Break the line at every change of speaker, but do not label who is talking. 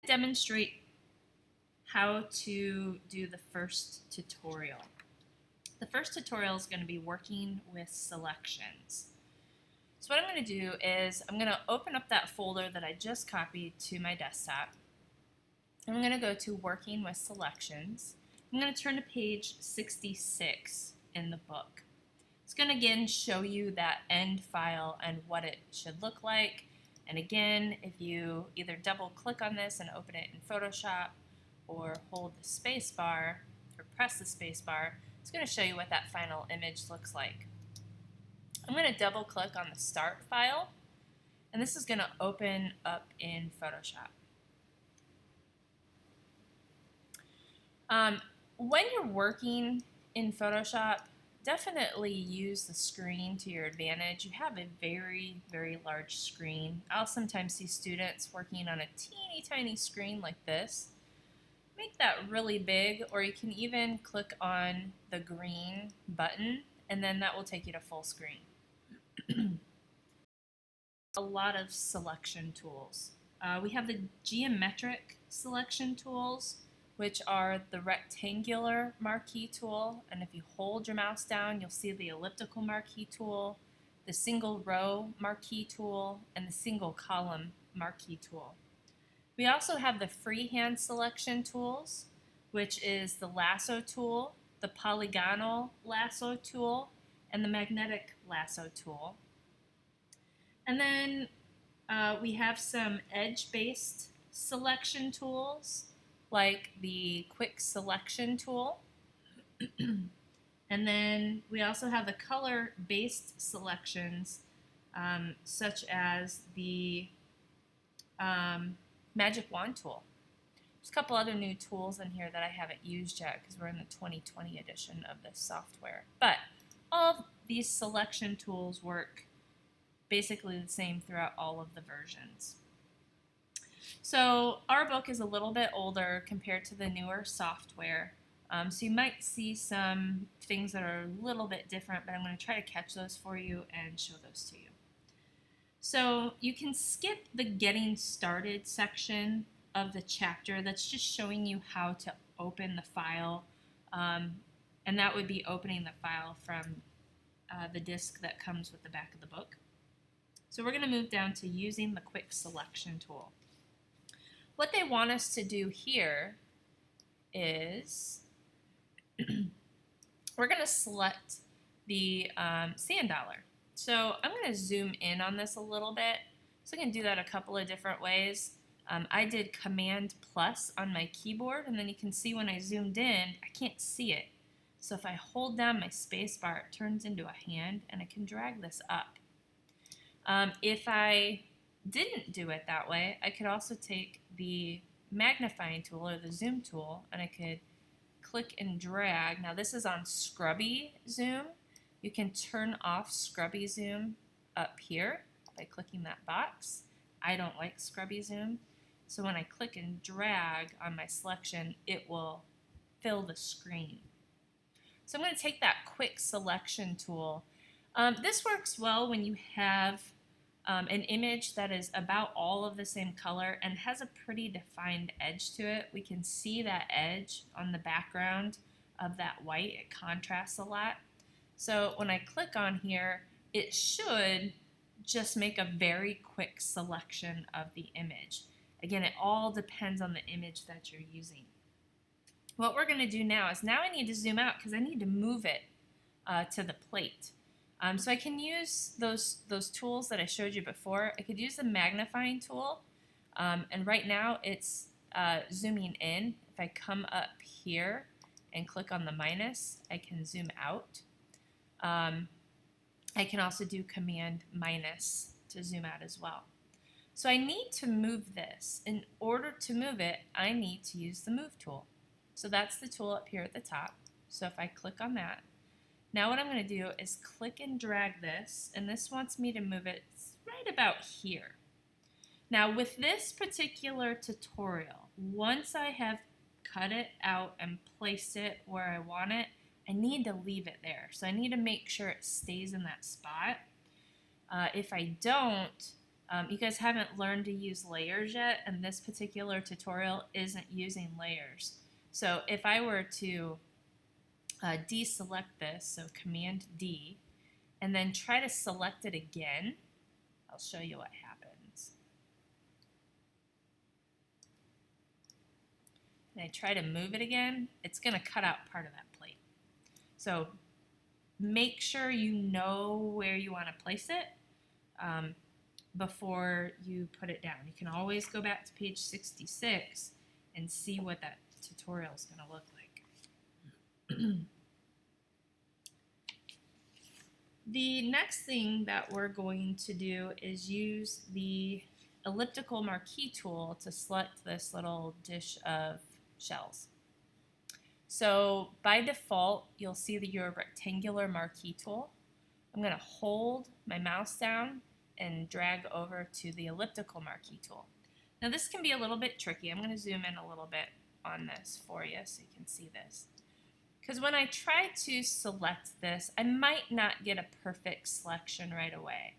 Demonstrate how to do the first tutorial. The first tutorial is going to be working with selections. So what I'm going to do is I'm going to open up that folder that I just copied to my desktop. I'm going to go to Working with Selections. I'm going to turn to page 66 in the book. It's going to again show you that end file and what it should look like. And again, if you either double click on this and open it in Photoshop or hold the space bar or press the space bar, it's going to show you what that final image looks like. I'm going to double click on the start file, and this is going to open up in Photoshop. When you're working in Photoshop, definitely use the screen to your advantage. You have a very, very large screen. I'll sometimes see students working on a teeny tiny screen like this. Make that really big, or you can even click on the green button and then that will take you to full screen. A lot of selection tools. We have the geometric selection tools, which are the rectangular marquee tool, and if you hold your mouse down, you'll see the elliptical marquee tool, the single row marquee tool, and the single column marquee tool. We also have the freehand selection tools, which is the lasso tool, the polygonal lasso tool, and the magnetic lasso tool. And then we have some edge-based selection tools, like the quick selection tool. And then we also have the color-based selections, such as the magic wand tool. There's a couple other new tools in here that I haven't used yet because we're in the 2020 edition of this software. But all of these selection tools work basically the same throughout all of the versions. So our book is a little bit older compared to the newer software. So you might see some things that are a little bit different, but I'm going to try to catch those for you and show those to you. So you can skip the Getting Started section of the chapter. That's just showing you how to open the file, and that would be opening the file from the disk that comes with the back of the book. So we're going to move down to using the quick selection tool. What they want us to do here is we're going to select the sand dollar. So I'm going to zoom in on this a little bit. So I can do that a couple of different ways. I did Command plus on my keyboard, and then you can see when I zoomed in, I can't see it. So if I hold down my space bar, it turns into a hand, and I can drag this up. If I didn't do it that way, I could also take the magnifying tool or the zoom tool, and I could click and drag. Now this is on scrubby zoom. You can turn off scrubby zoom up here by clicking that box. I don't like scrubby zoom, so when I click and drag on my selection, it will fill the screen. So I'm going to take that quick selection tool. This works well when you have an image that is about all of the same color and has a pretty defined edge to it. We can see that edge on the background of that white. It contrasts a lot. So when I click on here, it should just make a very quick selection of the image. Again, it all depends on the image that you're using. What we're going to do now is I need to zoom out because I need to move it to the plate. So I can use those tools that I showed you before. I could use the magnifying tool, and right now it's zooming in. If I come up here and click on the minus, I can zoom out. I can also do Command minus to zoom out as well. So I need to move this. In order to move it, I need to use the Move tool. So that's the tool up here at the top. So if I click on that, now what I'm going to do is click and drag this, and this wants me to move it right about here. Now with this particular tutorial, once I have cut it out and placed it where I want it, I need to leave it there. So I need to make sure it stays in that spot. If I don't, You guys haven't learned to use layers yet, and this particular tutorial isn't using layers. So if I were to deselect this, so Command D, and then try to select it again, I'll show you what happens. And I try to move it again, it's going to cut out part of that plate. So make sure you know where you want to place it before you put it down. You can always go back to page 66 and see what that tutorial is going to look like. The next thing that we're going to do is use the elliptical marquee tool to select this little dish of shells. So by default, you'll see your rectangular marquee tool. I'm going to hold my mouse down and drag over to the elliptical marquee tool. Now this can be a little bit tricky. I'm going to zoom in a little bit on this for you so you can see this. Because when I try to select this, I might not get a perfect selection right away.